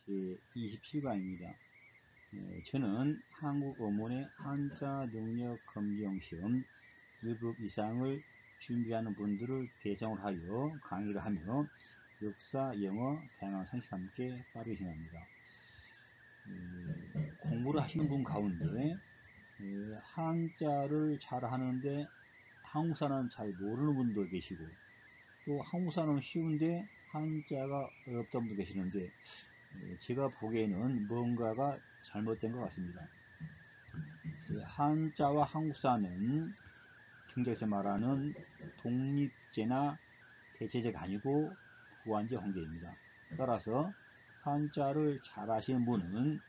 제27강입니다. 저는 한국어문의 한자 능력 검정 시험 1급 이상을 준비하는 분들을 대상으로 하여 강의를 하며 역사, 영어, 다양한 상식과 함께 빠르게 진행합니다. 공부를 하시는 분 가운데 한자를 잘 하는데 한국사는 잘 모르는 분도 계시고, 또 한국사는 쉬운데 한자가 어렵다는 분도 계시는데, 제가 보기에는 뭔가가 잘못된 것 같습니다. 한자와 한국사는 경제에서 말하는 독립제나 대체제가 아니고 보완제 관계입니다. 따라서 한자를 잘 하시는 분은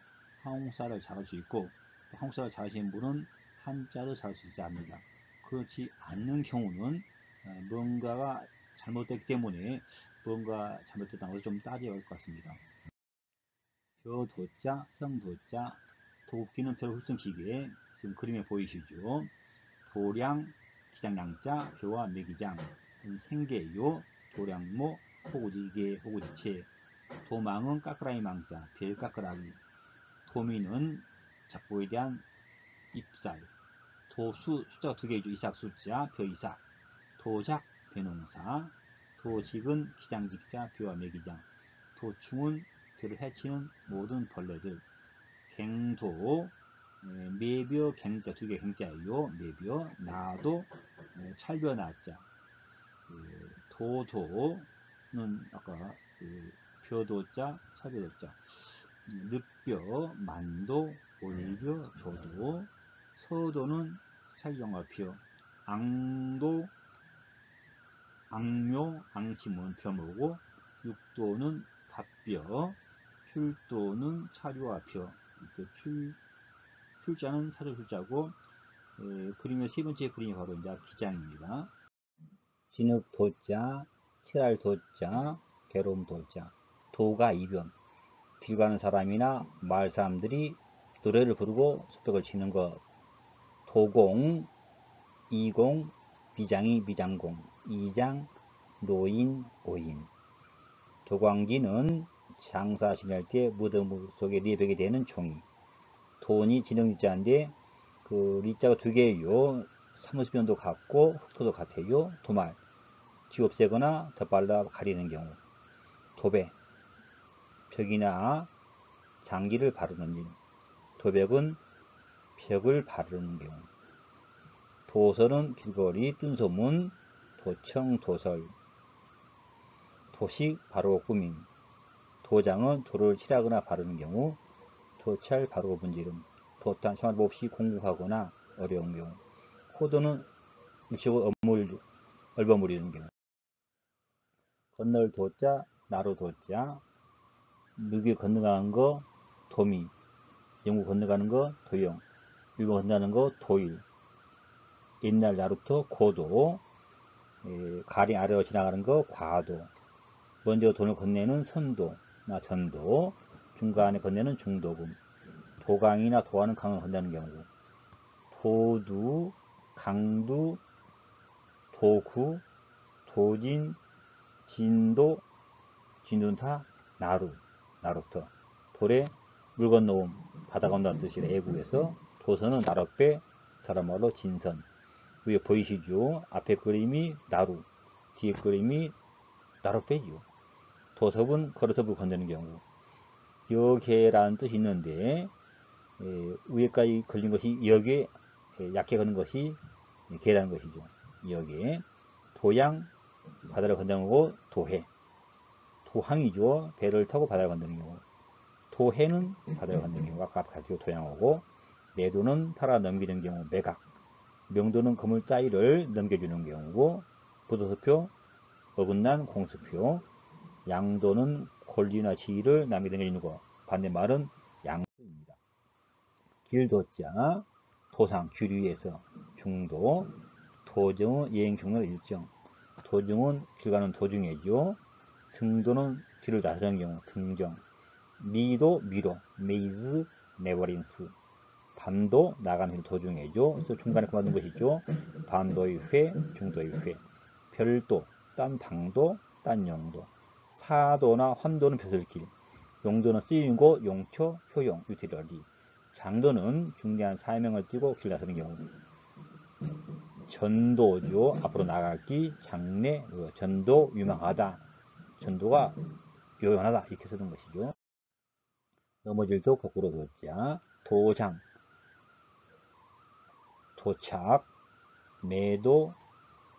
한국사를 잘 할 수 있고, 한국사를 잘 하시는 분은 한자를 잘 할 수 있어야 합니다. 그렇지 않는 경우는 뭔가가 잘못됐기 때문에 뭔가 잘못됐다는 것을 좀 따져야 할 것 같습니다. 벼도자, 성도자, 도끼는 별 훑음기계, 지금 그림에 보이시죠? 도량, 기장량자, 벼와 매기장, 생계요, 도량모, 호구지개, 호구지체, 도망은 까끄라이 망자, 별 까끄라기, 도미는 작보에 대한 입살, 도수, 숫자가 2개이죠. 이삭 숫자, 벼 이삭, 도작, 벼농사, 도직은 기장직자, 벼와 매기장, 도충은 벼를 해치는 모든 벌레들, 갱도, 매벼, 갱자, 2개 갱자예요. 매벼, 나도, 찰벼 나자, 도도는 아까 벼도자, 찰벼도자, 늑벼, 만도, 올벼, 조도, 서도는 살경화표, 앙도, 앙묘, 앙심은 벼모고, 육도는 밥벼, 출도는 차류화표, 출자는 차류 출자고, 그림의 세 번째 그림이 바로 이제 기장입니다. 진흙도자, 칠할도자, 괴로움도자, 도가 이변, 길 가는 사람이나 마을 사람들이 노래를 부르고 소백을 치는 것, 도공, 이공, 비장이 비장공, 이장, 노인, 오인. 도광기는 장사 지낼 때 무덤 속에 리벽이 되는 종이. 돈이 진흙리자인데 그 리자가 2개예요. 사무수변도 같고 흑토도 같아요. 도말, 쥐 없애거나 덧발라 가리는 경우. 도배, 벽이나 장기를 바르는 일. 도벽은 벽을 바르는 경우. 도설은 길거리, 뜬소문, 도청, 도설. 도식, 바로 꾸밈. 도장은 도를 칠하거나 바르는 경우. 도찰, 바로 문지름. 도탄, 생활 없이 공부하거나 어려운 경우. 호도는 일식을 얼버무리는 경우. 건널 도자, 나로 도자. 누기 건너가는 거 도미, 영구 건너가는 거 도영, 일본 건너가는 거 도일. 옛날 나루터 고도, 가리 아래로 지나가는 거 과도, 먼저 돈을 건네는 선도나 전도, 중간에 건네는 중도금, 도강이나 도하는 강을 건너는 경우, 도두, 강두, 도구, 도진, 진도, 진도는 다 나루터, 돌에 물 건너옴, 바다 건너는 뜻이라 애국에서, 도선은 나룻배, 다른 말로 진선. 위에 보이시죠? 앞에 그림이 나루, 뒤에 그림이 나룻배죠. 도섭은 걸어서 물 건너는 경우. 여계라는 뜻이 있는데, 위에까지 걸린 것이 여계, 약해 거는 것이 계라는 것이죠. 여계. 도양, 바다를 건너는 거고, 도해. 도항이죠. 배를 타고 바다를 건너는 경우. 도해는 바다를 건너는 경우. 아까 가지고 도양하고, 매도는 팔아 넘기는 경우, 매각. 명도는 그물 따위를 넘겨주는 경우고, 부도수표, 어긋난 공수표. 양도는 권리나 지위를 남에게 넘겨주는 거. 반대말은 양도입니다. 길도자, 도상, 길 위에서. 중도, 도정은 여행 경로 일정. 도중은 길 가는 도중이죠. 등도는 길을 나서는 경우, 등정. 미도, 미로, 메이즈, 네버린스. 반도, 나가는 도중이죠. 그래서 중간에 그만둔 것이죠. 반도의 회, 중도의 회. 별도, 딴 방도, 딴 영도. 사도나 환도는 벼슬길. 용도는 쓰이는 곳, 용처, 효용, 유틸러리. 장도는 중대한 사명을 띠고 길 나서는 경우. 전도죠. 앞으로 나가기, 장래, 전도, 유명하다. 전도가 유명하다. 이렇게 쓰는 것이죠. 넘어질도 거꾸로 도자. 도장, 도착, 매도,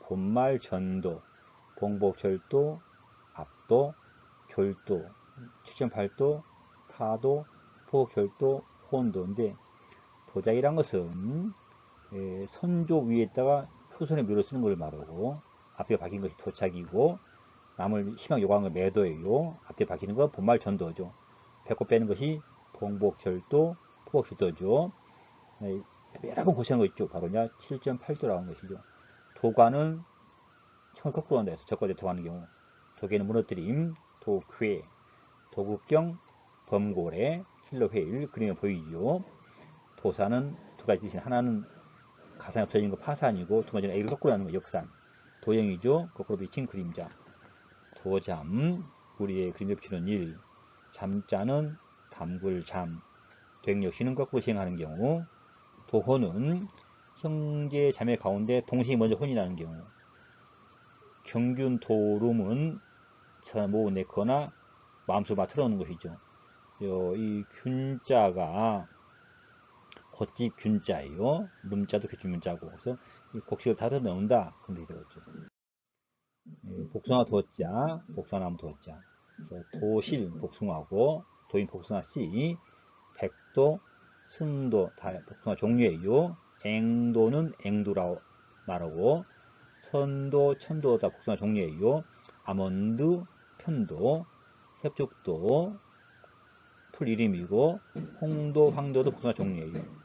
본말 전도, 봉복철도, 압도, 결도, 7.8도, 타도, 포곡철도, 혼도인데 도장이란 것은 선조 위에다가 후손의 묘를 쓰는 걸 말하고 앞뒤가 바뀐 것이 도착이고 남을 희망 요구하는 건 매도예요. 앞뒤 바뀌는 건 본말 전도죠. 배꼽 빼는 것이 봉복철도, 포곡철도죠. 여러 번 고생한 거 있죠. 바로 7.8도라는 것이죠. 도관은 청을 거꾸로 한다 해서 적과대 도하는 경우 도계는 무너뜨림, 도괴, 도국경, 범고래, 힐러회일 그림에 보이죠. 도사는 두 가지 뜻이 하나는 가상이 없어진 거 파산이고 두 번째는 A를 거꾸로 하는 거 역산. 도형이죠. 거꾸로 비친 그림자. 도잠, 우리의 그림에 비추는 일. 잠자는 담굴잠. 도행역시는 거꾸로 시행하는 경우. 도혼은 형제 자매 가운데 동생이 먼저 혼이 나는 경우. 경균 도룸은 모으 내거나 마음속으로 틀어놓는 것이죠. 이 균자가 겉집 균자예요. 룸자도 균자고 그래서 이 곡식을 다져 넣는다. 근데 이러죠. 복숭아 도자, 복숭아나무 도자. 그래서 도실 복숭아고 도인 복숭아 씨, 백도, 승도 다 복숭아 종류예요. 앵도는 앵두라고 말하고 선도, 천도 다 복숭아 종류예요. 아몬드, 편도, 협죽도 풀 이름이고 홍도, 황도도 복숭아 종류예요.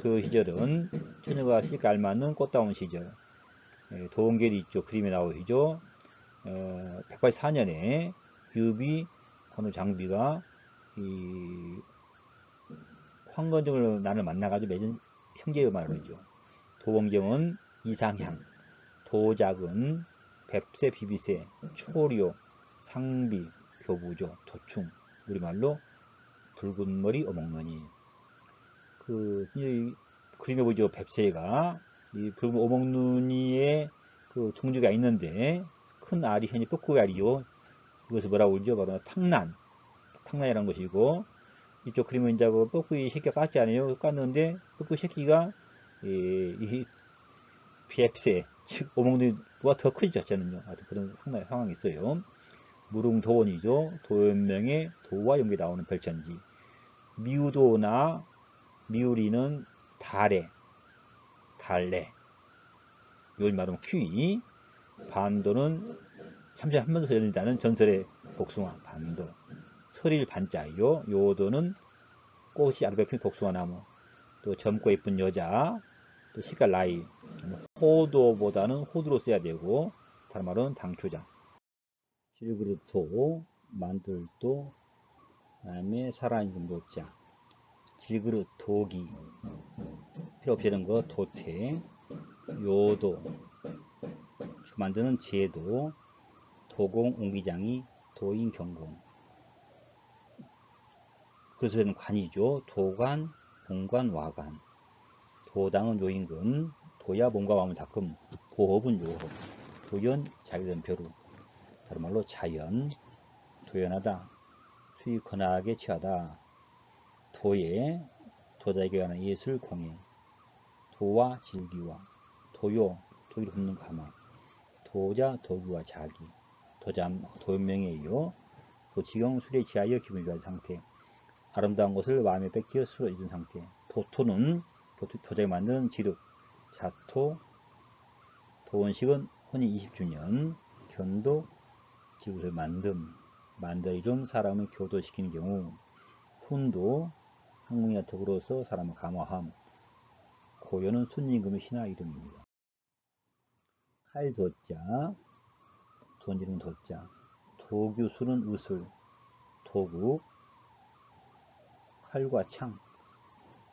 그 시절은 처녀가 씨가 알맞는 꽃다운 시절. 도원결이 있죠. 그림에 나오시죠. 184년에 유비 어느 장비가 이 황건정을 나를 만나가지고 맺은 형제의 말이죠. 도원경은 이상향, 도작은 뱁새, 비비새, 초료, 상비, 교부조, 도충, 우리말로 붉은 머리 어목눈이. 이 그림에 보죠. 뱁새가 이 붉은 어목눈이의 그 둥지가 있는데 큰 알이 현재 뻐꾸기 알이요. 이것을 뭐라고 그러죠? 바로 탕란이라는 것이고 이쪽 그림은 이제 그 뻐꾸기 새끼가 깠지 않아요? 깠는데 뻐꾸기 새끼가 이 뱁새 즉 어목눈이보다 더 크죠. 저는요. 아주 그런 상황이 있어요. 무릉도원이죠. 도연명의 도와 연결이 나오는 별천지. 미우도나 미우리는 달래, 요리 말하면 퀴. 반도는 참새 한 번 더 열린다는 전설의 복숭아, 반도. 설일 반자요. 요도는 꽃이 아름답게 핀 복숭아 나무. 또 젊고 예쁜 여자. 또 시갈 나이. 호도보다는 호두로 써야 되고, 다른 말은 당초자. 질그릇도, 만들도, 그 다음에 살아있는 노자. 질그릇, 도기. 필요 없이 되는 거, 도태. 요도. 만드는 제도. 도공, 옹기장이, 도인, 경공. 그래서 관이죠. 도관, 공관, 와관. 도당은 요임금, 도야, 몸과 마음을 닦음, 도업은 요업, 도연, 자기는 벼루. 다른 말로 자연, 도연하다, 수익 건하게 취하다. 도예, 도자에게 관한 예술 공예. 도와 질기와, 도요, 도기를 굽는 가마. 도자, 도구와 자기. 도잠, 도연명이에요. 도지경, 술에 취하여 기분이 좋아진 상태. 아름다운 것을 마음에 뺏겨 술어 잊은 상태. 도토는 도자기 만드는 지륵. 자토, 도원식은 혼인 20주년. 견도, 지굿을 만들이 좀 사람을 교도시키는 경우. 훈도, 항문이나 덕으로서 사람을 감화함. 고요는 순임금의 신하 이름입니다. 칼도자, 돈지는 도자. 도규술은 의술. 도국, 칼과 창.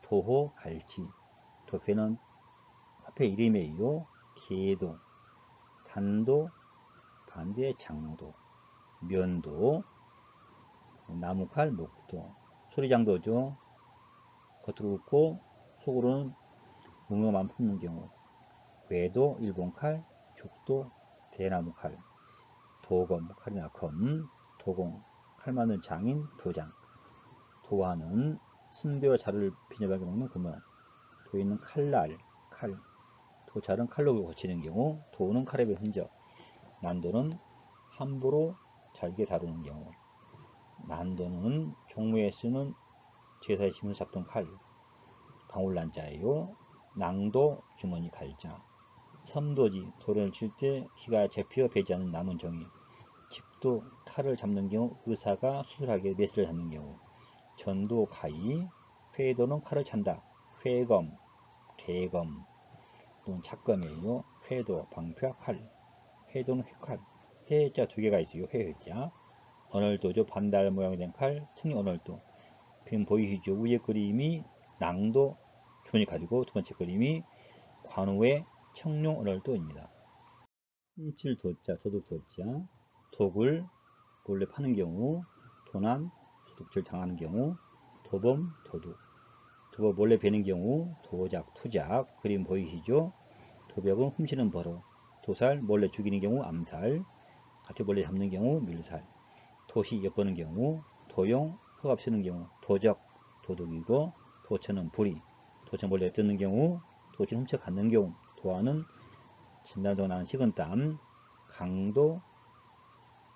도호, 갈치. 도패는 화폐 이름이에요. 계도, 단도, 반대 장도, 면도, 나무칼, 목도. 소리장도죠. 겉으로 웃고 속으로는 웅엄한 품는 경우. 외도, 일본칼, 죽도, 대나무칼. 도검, 칼이나 검. 도공, 칼 맞는 장인, 도장. 도화는 순대와 자를 비벼박아 먹는 금을. 도인은 칼날, 칼. 도찰은 칼로 고치는 경우. 도는 칼의 흔적. 난도는 함부로 잘게 다루는 경우. 난도는 종무에 쓰는 제사에 지면서 잡던 칼. 방울난자예요. 낭도, 주머니 칼자. 섬도지, 도련을 칠 때 키가 접혀 배지 않는 남은 종이. 집도, 칼을 잡는 경우 의사가 수술하게 메스를 잡는 경우. 전도, 가위. 회도는 칼을 찬다. 회검, 개검 또는 착검이에요. 회도, 방패와 칼. 회도는 회칼. 회자 두 개가 있어요. 회자. 언얼도죠. 반달 모양이 된 칼. 특히 언얼도. 그림 보이시죠? 위에 그림이 낭도, 주머니 칼이고 두 번째 그림이 관우의 청룡 언얼도입니다. 훔칠 도자, 도둑 도자. 독을 몰래 파는 경우. 도난, 도둑질 당하는 경우. 도범, 도둑. 도법 몰래 베는 경우. 도작, 투작. 그림 보이시죠? 도벽은 훔치는 버릇. 도살, 몰래 죽이는 경우. 암살. 같이 몰래 잡는 경우. 밀살. 도시, 엿보는 경우. 도용, 허갑 쓰는 경우. 도적, 도둑이고. 도처는 불의. 도처 몰래 뜯는 경우. 도치 훔쳐 갖는 경우. 도화는 진단도 나는 식은땀. 강도,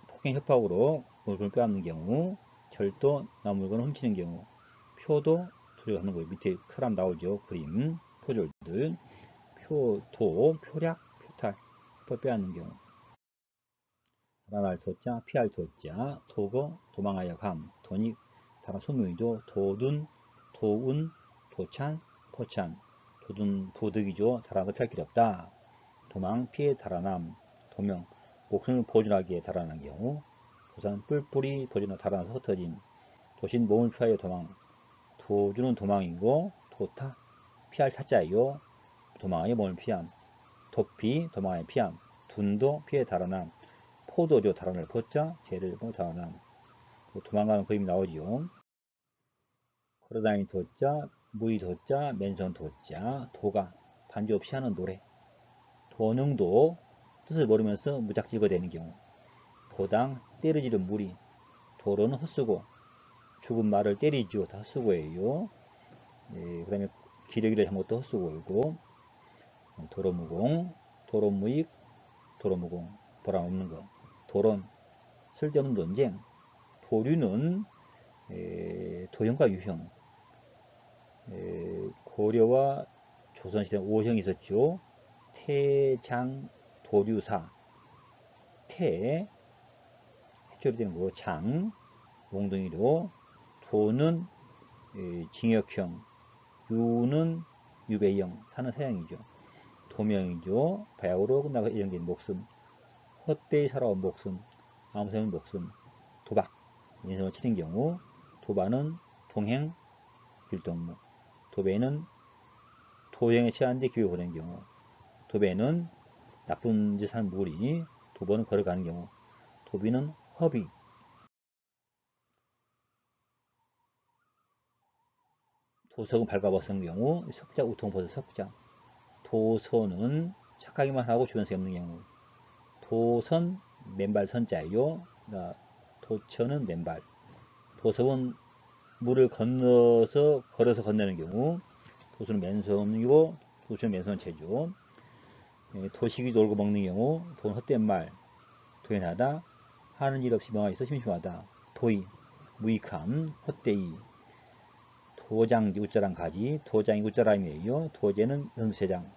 폭행 협박으로 물건을 빼앗는 경우. 절도, 남 물건을 훔치는 경우. 표도, 도둑이 하는 거예요. 밑에 사람 나오죠. 그림, 표절들. 표도, 표략, 표탈, 빼앗는 경우. 달아날 도자, 피할 도자. 도거, 도망하여 감. 돈이 달아 소명이죠. 도둔, 도운, 도찬, 포찬. 도둔 부득이죠. 달아나도 피할 길이 없다. 도망, 피해 달아남. 도명, 목숨을 보존하기에 달아난 경우. 도산, 뿔뿔이 도진으로 달아나서 흩어짐. 도신, 몸을 피하여 도망. 도주는 도망이고. 도타, 피할 타자이요. 도망하여 몸을 피함. 도피, 도망하여 피함. 둔도, 피해 달아남. 포도죠. 달아날 포자, 죄를 달아남. 도망가는 그림이 나오지요. 걸어다니는 도자, 무의 도자, 맨손 도자. 도가, 반주 없이 하는 노래. 도능도, 뜻을 모르면서 무작질거 되는 경우. 도당, 때려지는 무리. 도로는 헛수고. 죽은 말을 때리죠. 다 헛수고예요. 그 다음에 기러기를 한 것도 헛수고이고. 도로무공, 도로무익, 도로무공, 보람 없는 거. 도론, 쓸데없는 논쟁. 도류는 도형과 유형. 고려와 조선시대 5형이 있었죠. 태장, 도류사. 태, 해결이 되는 거고, 장, 몽둥이로. 도는 징역형, 유는 유배형, 사는 사형이죠. 도명이죠. 바약으로 끝나고 예정된 목숨. 헛되이 살아온 목숨, 아무 소용 목숨. 도박, 인생을 치는 경우. 도반은 동행, 길동무. 도배는 도행에 취한데 기회 보낸 경우. 도배는 나쁜 짓 한 무리. 도보는 걸어가는 경우. 도비는 허비. 도석은 발가벗은 경우. 석자, 우통버섯 석자. 도선은 착하기만 하고 주변에 없는 경우. 도선, 맨발 선자예요. 도처는 맨발. 도석은 물을 건너서 걸어서 건너는 경우. 도수는 맨손이고 도수는 맨손체죠. 도식이 놀고 먹는 경우. 도는 헛된 말. 도연하다. 하는 일 없이 멍하니 있어 심심하다. 도의, 무익함, 헛되이. 도장, 우자랑 가지. 도장이 우자람이에요. 도제는 연세장.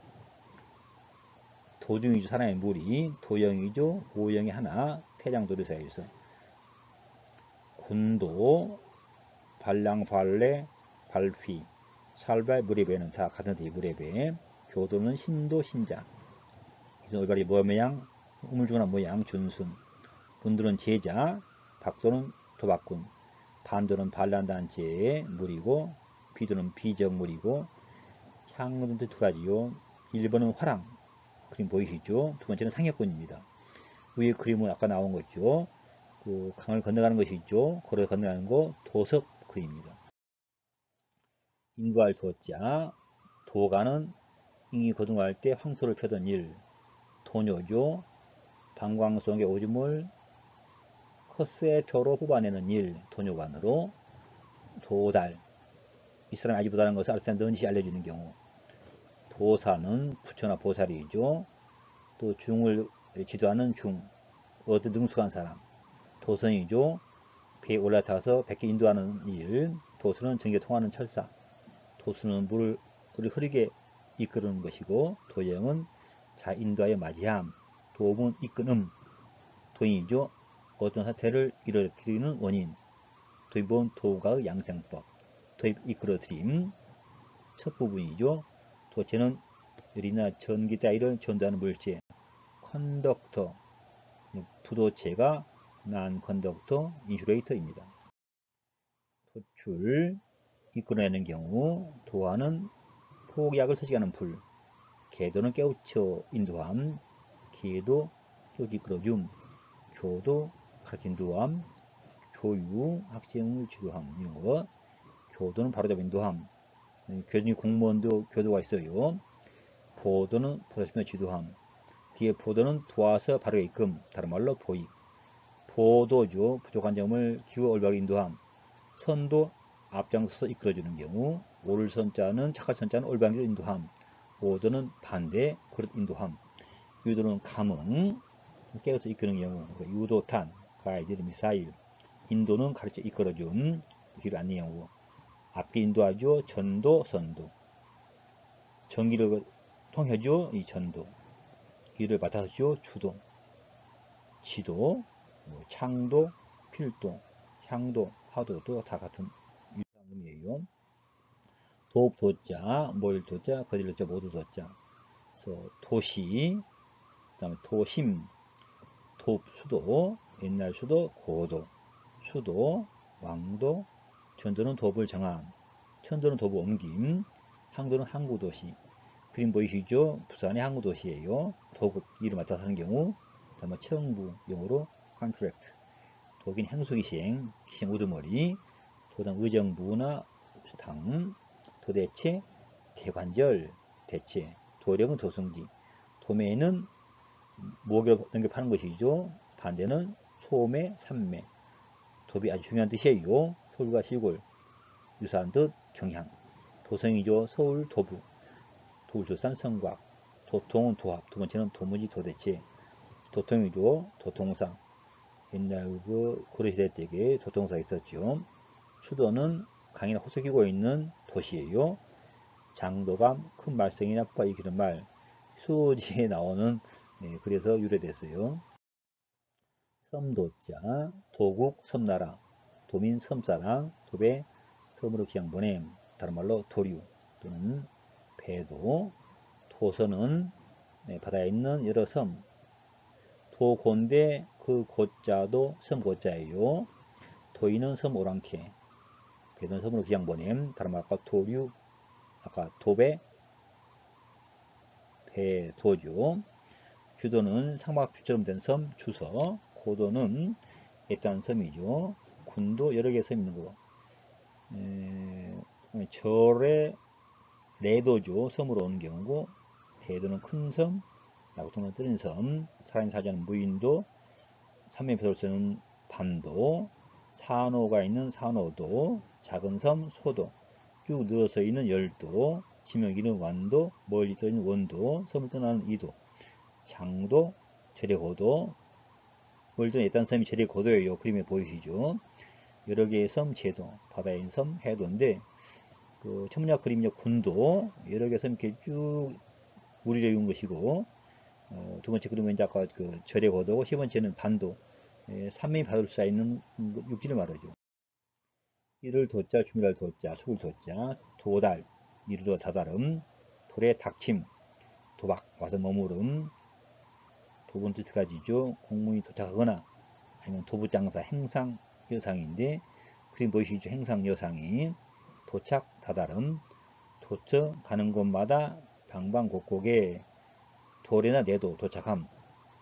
도중이죠. 사람의 무리. 도영이죠. 오영이 하나. 태장도류사에서. 군도, 발랑, 발레, 발휘. 살발, 무례배는 다 같은 뜻이 무례배. 교도는 신도, 신자. 올바리 모양, 우물중한 모양, 준순. 군도는 제자. 박도는 도박꾼. 반도는 반란단체의 무리고. 비도는 비적무리고. 향은 두 가지요. 1번은 화랑. 그림 보이시죠? 두 번째는 상혁군입니다. 위에 그림은 아까 나온 거죠. 그 강을 건너가는 것이 있죠. 걸어 건너가는 거 도석 그입니다. 인도할 도자, 도가는 인이 거둥할 때 황소를 펴던 일, 도녀죠. 방광 속의 오줌을 커스의 표로 뽑아내는 일, 도녀관으로. 도달, 이 사람이 아직 못하는 것을 알사람한테 넌지 알려주는 경우. 도사는 부처나 보살이죠. 또 중을 지도하는 중, 어떤 능숙한 사람. 도성이죠. 배에 올라타서 백기 인도하는 일. 도수는 전기 통하는 철사. 도수는 물을 흐르게 이끄는 것이고, 도영은 자 인도하여 맞이함. 도움은 이끄는. 도인이죠. 어떤 사태를 일으키는 원인. 도입은 도가의 양생법. 도입 이끌어들임. 첫 부분이죠. 도체는 열이나 전기 따위를 전도하는 물체. 컨덕터, 부도체가 난 컨덕터, 인슐레이터입니다. 도출, 이끌어내는 경우. 도화는 폭약을 서식하는 불. 계도는 깨우쳐 인도함. 기도, 깨우쳐 이끌어줌. 교도, 가르쳐 인도함. 교유, 학생을 지도함. 이런 거. 교도는 바로잡아 인도함. 교수님 공무원도 교도가 있어요. 보도는 보살피며 지도함. 뒤에 보도는 도와서 바르게끔, 다른 말로 보익. 보도죠. 부족한 점을 기워 올바르게 인도함. 선도, 앞장서서 이끌어주는 경우. 옳을 선자는 착할 선자는 올바르게 인도함. 보도는 반대, 그릇 인도함. 유도는 감응, 깨어서 이끄는 경우. 유도탄, 가이드, 미사일. 인도는 가르쳐 이끌어줌, 뒤로 안내는 경우. 앞뒤 인도하죠. 전도, 선도. 전기를 통해줘. 이 전도. 이를 맡아서죠. 주도. 지도, 창도, 필도, 향도, 화도도 다 같은 유상음이에요. 도읍 도자, 모일 도자, 거딜 도자, 모두 도자. 그래서 도시, 그 다음에 도심, 도읍 수도, 옛날 수도, 고도, 수도, 왕도, 전도는 도읍을 정함, 천도는 도읍 옮김, 항도는 항구도시. 그림 보이시죠? 부산의 항구도시예요. 도읍 일을 맡아서 하는 경우. 다음에 청부, 영어로 contract. 독인 행수기 시행, 기생 우두머리. 도당 의정부나 당. 도대체, 대관절, 대체. 도력은 도성지. 도매는 목을 넘겨파는 것이죠. 반대는 소매, 삼매. 도비 아주 중요한 뜻이에요. 서울과 시골, 유사한 뜻, 경향. 도성이죠. 서울, 도부. 도울조산, 성곽. 도통은 도합. 두 번째는 도무지, 도대체. 도통이죠. 도통사. 옛날 그 고려시대 때에 도통사가 있었죠. 수도는 강이나 호수 끼고 있는 도시예요. 장도감, 큰 말썽이나 빠이 기는 말. 수지에 나오는, 그래서 유래됐어요. 섬도자, 도국, 섬나라. 도민, 섬사랑. 도배, 섬으로 기양 보냄. 다른 말로 도류 또는 배도. 도서는 바다에 있는 여러 섬. 도곤데 그 고자도 섬 고자예요. 도인은 섬 오랑캐. 배도는 섬으로 기양 보냄. 다른 말 아까 도류, 아까 도배, 배도죠. 주도는 상막주처럼 된 섬, 주서. 고도는 애딴 섬이죠. 군도 여러 개의 섬이 있는 거. 절에 레도죠. 섬으로 오는 경우고. 대도는 큰 섬, 나고통은 뜨는 섬. 사람이 사자는 무인도. 삼면표를 반도. 산호가 있는 산호도. 작은 섬, 소도. 쭉 늘어서 있는 열도. 지명이는 완도. 멀리 떠 있는 원도. 섬을 떠나는 이도. 장도, 절의 고도. 멀리 떠 있는 애딴 섬이 절의 고도예요. 그림에 보이시죠? 여러 개의 섬, 제도. 바다에 있는 섬, 해도인데, 그 천문학 그림력 군도 여러 개의 섬 이렇게 쭉 우리려 있는 것이고, 두 번째 그림은 이제 아까 그 절의 고도고, 세 번째는 반도. 삼면이 받을 수 있는 육지를 말하죠. 이를 도자, 주미랄 도자, 속을 도자, 도달, 이르러 다다름, 돌에 닥침, 도박, 와서 머무름. 도분 두 가지죠. 공무원이 도착하거나 아니면 도부장사, 행상, 여상인데, 그림 보이시죠? 행상, 여상이. 도착, 다다름. 도처, 가는 곳마다 방방곡곡에 돌이나 내도 도착함.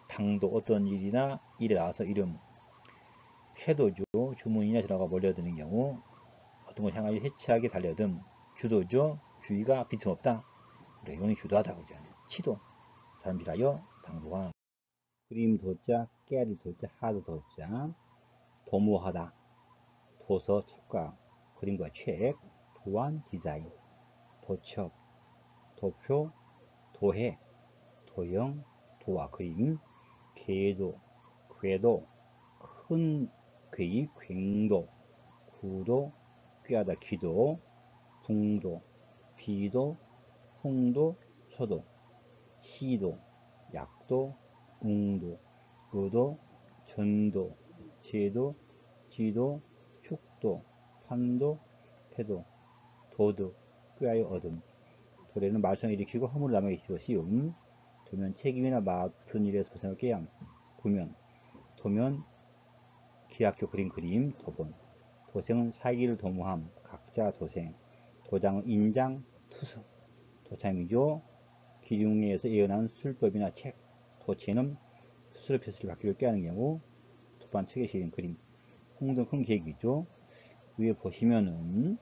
당도, 어떤 일이나 일에 나와서 이름. 쇄도죠. 주문이나 전화가 몰려드는 경우 어떤 것을 향하여 해치하게 달려든. 주도죠. 주의가 빈틈없다. 그래, 용이 주도하다 그죠. 치도 다른 비하여 당부하는. 그림 도자, 깨리 도자, 하드 도자. 도모하다. 도서, 책과 그림과 책. 도안, 디자인. 도첩, 도표, 도해, 도형, 도화, 그림. 궤도, 궤도, 큰 궤입, 괭도. 구도, 꾀하다, 기도. 궁도, 비도, 홍도, 소도. 시도, 약도, 웅도, 의도, 전도, 제도, 지도, 축도, 판도, 패도, 도득, 꾀하여 얻음. 도래는 말썽을 일으키고 허물을 남에게 끼치고 씌움. 도면 책임이나 맡은 일에서 벗어날 깨양. 구면, 도면 기하교 그린 그림. 도본, 도생은 살기를 도모함. 각자 도생. 도장은 인장, 투수. 도참이죠. 기중에서 예언한 술법이나 책. 도체는 스스로 벼슬을 받기를 꾀하는 경우. 도반 책에 실린 그림. 홍등 큰 계획이죠. 위에 보시면은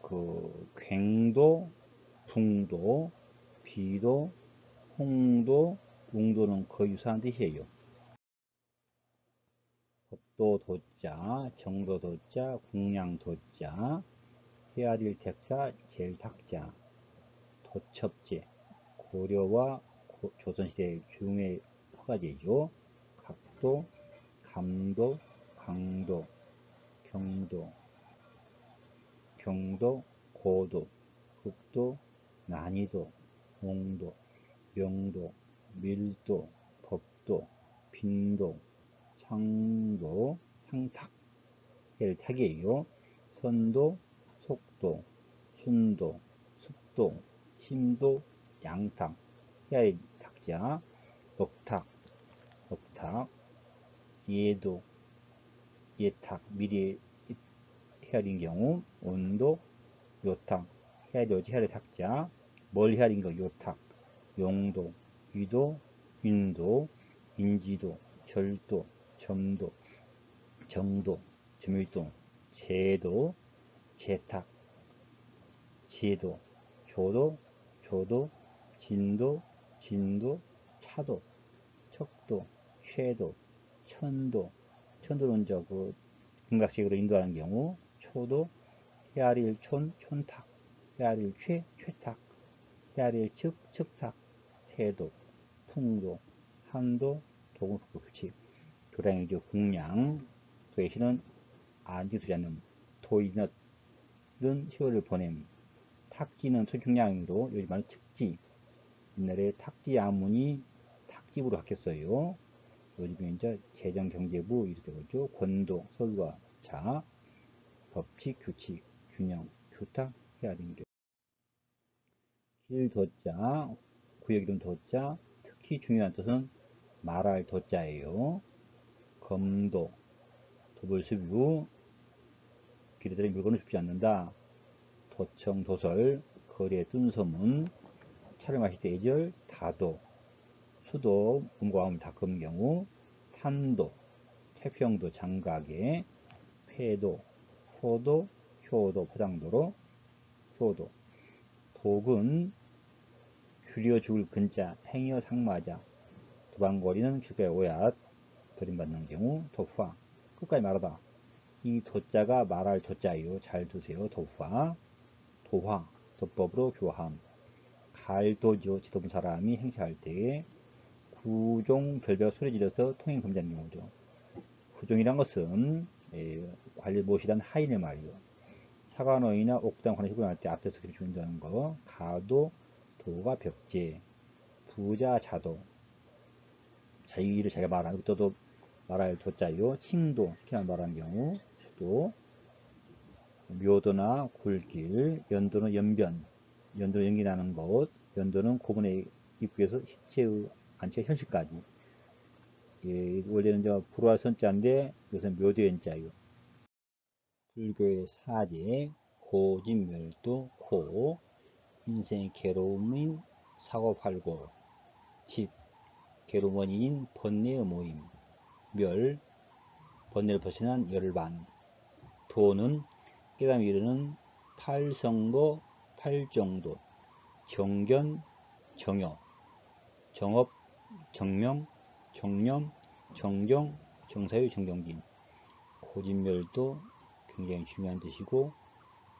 그 괭도, 붕도, 비도, 홍도, 웅도는 거의 유사한 뜻이에요. 법도 도자, 정도 도자, 궁양 도자, 헤아릴 택자, 제일탁자. 도첩제, 고려와 조선시대 중의 허가제죠. 각도, 감도, 강도, 경도, 경도, 고도, 흑도, 난이도, 홍도, 명도, 밀도, 법도, 빈도, 상도, 상탁, 탁이에요. 선도, 속도, 순도, 습도, 심도, 양탁, 해야의 탁자. 넉탁, 넉탁, 예도, 예탁, 미리 헤아린 경우. 온도, 요탁, 헤아려지 탁자. 뭘 헤아린 거, 요탁. 용도, 위도, 윈도, 인지도, 절도, 점도, 정도, 주밀도, 제도, 제탁, 제도, 조도, 조도, 진도, 진도, 차도, 척도, 쉐도, 천도. 천도는 그 금각식으로 인도하는 경우. 초도, 헤아릴 촌, 촌탁. 헤아릴 최, 최탁. 헤아릴 측, 측탁. 태도, 풍도, 한도, 도금, 규칙. 교량이죠. 궁량. 도에시는 안지두지 않는. 도이넛은 10월을 보냄. 탁지는 토중량으로 요즘 말은 특지. 옛날에 탁지 아문이 탁집으로 바뀌었어요. 요즘에 이제 재정경제부 이렇게 되죠. 권도, 서울과 자, 법칙, 규칙, 균형, 교탁, 헤아린 교. 길도자, 구역 이름 도자. 특히 중요한 뜻은 말할 도자예요. 검도, 도벌수뷰, 길에 들여 물건을 줍지 않는다. 도청, 도설, 거리에 뜬 소문, 차를 마실 때 예절, 다도, 수도, 음과 음을 닦은 경우. 탄도, 태평도, 장각에. 폐도, 포도, 효도, 포장도로, 효도. 독은 줄여 죽을 근자, 행여 상마자. 도방거리는 길가에 오얏, 버림받는 경우. 도화, 끝까지 말하다. 이 도자가 말할 도자예요. 잘 두세요. 도화, 도화, 도법으로 교함. 갈도죠. 지도본 사람이 행차할 때에 구종 별별 소리 지르서 통행 금지하는 경우죠. 구종이란 것은 관리 무엇이란 하인의 말이요. 사관원이나 옥당 관에 휴관할 때 앞에서 그렇게 준다는 거. 가도, 도가 벽제. 부자, 자도. 자기 일을 자기가 말하는 또도 말할 도자요. 칭도, 시키나 말하는 경우. 수도. 묘도나 굴길. 연도는 연변. 연도는 연기 나는 곳. 연도는 고분의 입구에서 시체의 안치가 현실까지. 예, 원래는 저 불화 선자인데 이것은 묘도의 연자요. 불교의 사제, 고진멸도, 고, 인생의 괴로움인 사고팔고, 집, 괴로운 원인인 번뇌의 모임, 멸, 번뇌를 벗어난 열반. 도는 깨달음에 이르는 팔성도, 팔정도, 정견, 정여, 정업, 정명, 정념, 정경, 정사유, 정경진. 고진멸도 굉장히 중요한 뜻이고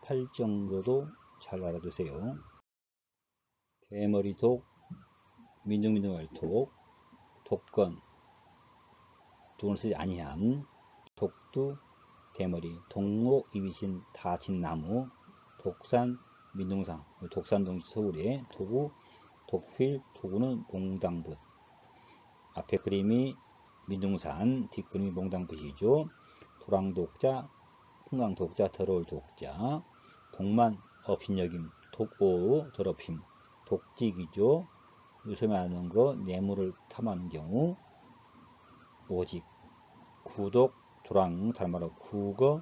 팔정도도 잘 알아두세요. 대머리독, 민둥민둥할 독, 독건, 돈을 쓰지 아니함, 독두, 대머리, 동록, 이비신, 다친 나무, 독산, 민둥상, 독산동시 서울에, 도구, 독필, 도구는 몽당붓. 앞에 그림이 민둥산, 뒷그림이 몽당붓이죠. 도랑독자, 풍강독자, 더러울 독자, 독만, 업신여김, 독오, 더럽힘, 독직이죠. 요새 말하는 거, 뇌물을 탐하는 경우, 오직, 구독, 도랑, 다른 말로 구거,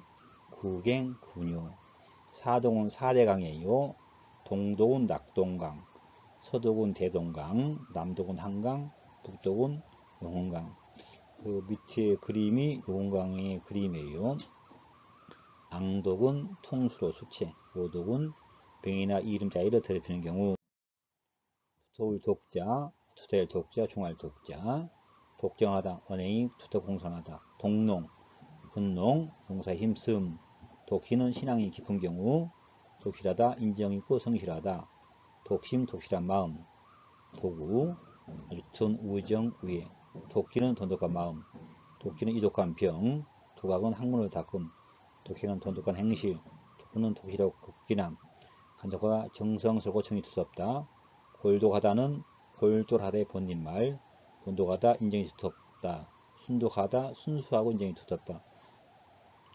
구갱, 구뇨. 사동은 사대강이에요. 동독은 낙동강, 서독은 대동강, 남독은 한강, 북독은 용원강. 그 밑에 그림이 용원강의 그림이에요. 앙독은 통수로 수체, 오독은 병이나 이름자리를 더럽히는 경우. 서울 독자, 투대일 독자, 중할 독자, 독정하다, 언행이 투덕공선하다, 동농, 분농, 용사의 힘쓰음, 독신은 신앙이 깊은 경우, 독실하다, 인정있고 성실하다, 독심, 독실한 마음, 도구, 유튼, 우정, 우애, 독기는 돈독한 마음, 독기는 이독한 병, 도각은 학문을 닦음, 독행은 돈독한 행실, 독구는 독실하고 극진함, 간독하다, 정성스럽고 정이 두텁다, 골독하다는 골똘하다의 본인말, 본독하다, 인정이 두텁다, 순독하다, 순수하고 인정이 두텁다,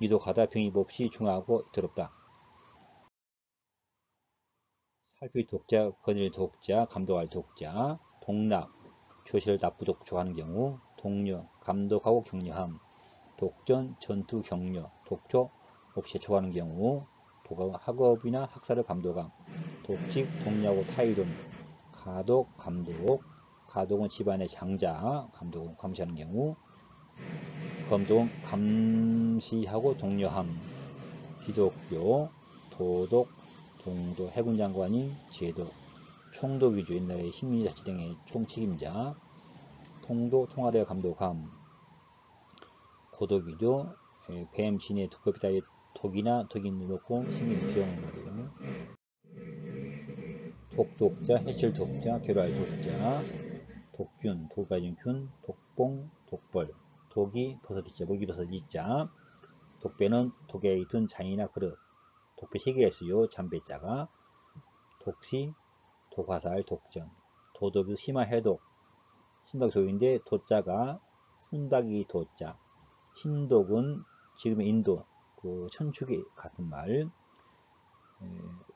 이독하다, 병이 몹시 중하고 더럽다. 살필 독자, 거닐 독자, 감독할 독자, 독락, 조실 납부독 좋아하는 경우, 독려, 감독하고 격려함, 독전, 전투, 격려, 독초, 몹시 좋아하는 경우, 학업이나 학사를 감독함, 독직, 독려하고 타이름, 가독, 감독, 가독은 집안의 장자, 감독은 감시하는 경우, 검독은 감시하고 독려함, 기독교, 도독, 동도, 해군장관이 제독, 총독이죠. 옛날에 식민지자치등의 총책임자, 통도, 통화대와 감독함, 고독이죠. 뱀, 진해, 두꺼비다의 독이나 독인 놓고 생긴 병을 말이에요. 독독자, 해실독자, 결할 독자, 독균, 독가진균, 독봉, 독벌, 독이 버섯이자, 목이버섯이자, 독배는 독에 든 잔이나 그릇, 독배 3개가 있어요. 잠배자가, 독시, 독화살, 독전, 도독이 심화 해독, 신박이 독인데 도자가 쓴박이 도자, 신독은 지금의 인도 그 천축이 같은 말,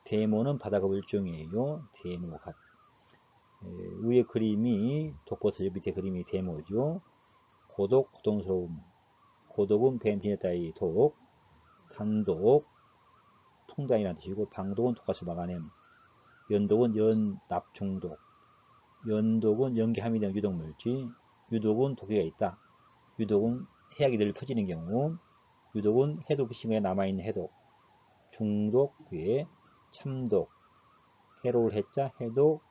대모는 바다가 일종이에요. 대모 같. 위에 그림이 독버섯, 밑에 그림이 대모죠. 고독, 고통스러움, 고독은 뱀, 비네따의 독, 단독, 통단이라는 뜻이고, 방독은 독가스 막아냄, 연독은 연납 중독, 연독은 연기함이 되는 유독물질, 유독은 독이 있다. 유독은 해악이 늘 퍼지는 경우, 유독은 해독 심에 남아있는 해독, 중독 위에 참독, 해로울 해자 해독,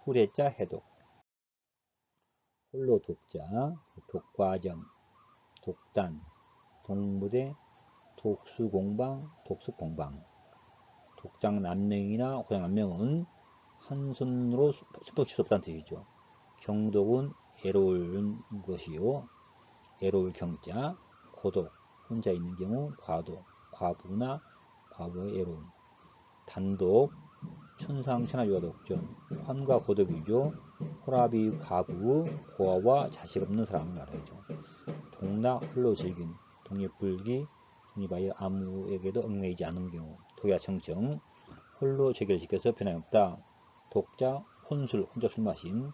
풀해자 해독, 홀로 독자, 독과정, 독단, 독무대, 독수공방, 독수공방, 독장남명이나 호장남명은 한 손으로 숲을 칠 수 없다는 뜻이죠. 경독은 애로운 것이요. 애로울 경자, 고독, 혼자 있는 경우 과독, 과부나 과부의 애로움, 단독, 천상천하유가 독전, 환과 고독이죠. 호라비 과부, 고아와 자식 없는 사람을 말하죠. 독락, 홀로 즐김, 독립불기, 독립하여 아무에게도 얽매이지 않은 경우, 독야 청정, 홀로 죄결을 지켜서 변함없다. 독자, 혼술, 혼자 술 마심,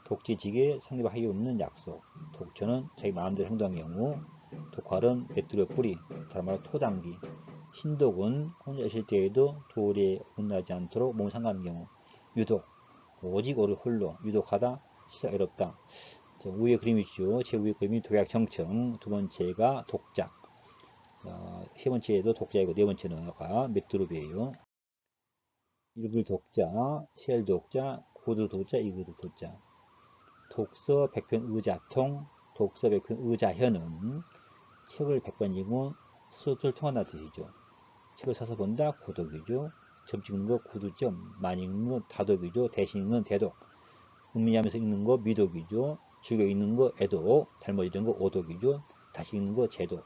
독지지게 상대방 하기 없는 약속, 독처는 자기 마음대로 행동한 경우, 독활은 맷두려 뿌리, 다른 말로 토당기, 신독은 혼자 있을 때에도 도리에 어긋나지 않도록 몸을 삼가는 경우, 유독, 오직 오를 홀로, 유독하다, 시작 애롭다. 자, 위에 그림이죠. 제 위에 그림이 독약 정청, 두 번째가 독작, 세 번째도 독자이고 네 번째는 맥두릅이에요. 일글 독자, 셀 독자, 구두 독자, 이글 독자. 독서 100편 의자통, 독서 100편 의자현은 책을 100번 읽으면 스스로를 통한다는 뜻이죠. 책을 사서 본다, 구독이죠. 점 찍는 거 구두점, 많이 읽는 거 다독이죠. 대신 읽는 대독, 음미하면서 읽는 거 미독이죠. 즐겨 읽는 거 애독, 잘못 읽는 거 오독이죠. 다시 읽는 거 제독.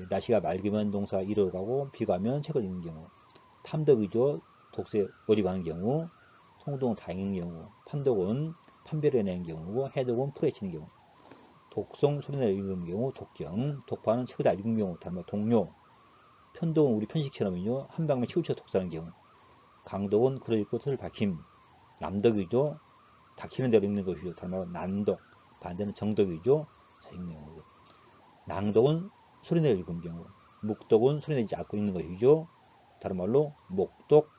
날씨가 맑으면 동사가 이루어 가고 비가 오면 책을 읽는 경우. 탐독이죠. 독서에 몰입하는 경우. 송독은 다 읽는 경우. 판독은 판별해 내는 경우고 해독은 풀어헤치는 경우. 독송 소리내어 읽는 경우. 독경. 독파는 책을 다 읽은 경우. 다음 동료. 편독은 우리 편식처럼요. 한 방에 치우쳐 독서하는 경우. 강독은 글을 읽고 뜻을 밝힘. 남독이죠. 닥치는 대로 읽는 것이죠. 다른 말로 난독. 반대는 정독이죠. 읽는 경우고. 낭독은 소리내어 읽은 경우. 묵독은 소리내지 않고 읽는 것이죠. 다른 말로 목독.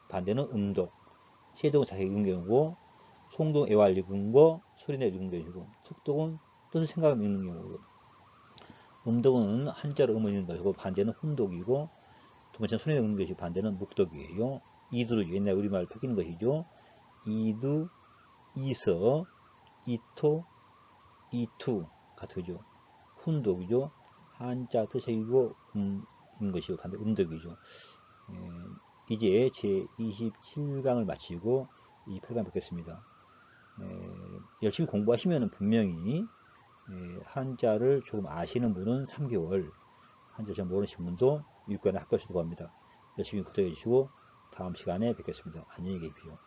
반대는 음독. 세독은 자세히 읽은 경우고. 송독 애활 읽은 거 소리내어 읽은 것이고. 숙독은 뜻을 생각하며 읽는 경우고. 음독은 한자로 음을 읽는 것이고 반대는 hum독이고 두 번째는 소리내어 읽는 것이고 반대는 묵독이에요. 이두로 옛날 우리말 바뀌는 것이죠. 이두, 이서, 이토, 이투 같으죠. 훈독이죠. 한자 뜻이고 인 것이고 반대 음독이죠. 이제 제 27강을 마치고 28강 뵙겠습니다. 열심히 공부하시면 분명히 한자를 조금 아시는 분은 3개월, 한자 잘 모르시는 분도 6개월에 합격하시려고 합니다. 열심히 구독해 주시고 다음 시간에 뵙겠습니다. 안녕히 계십시오.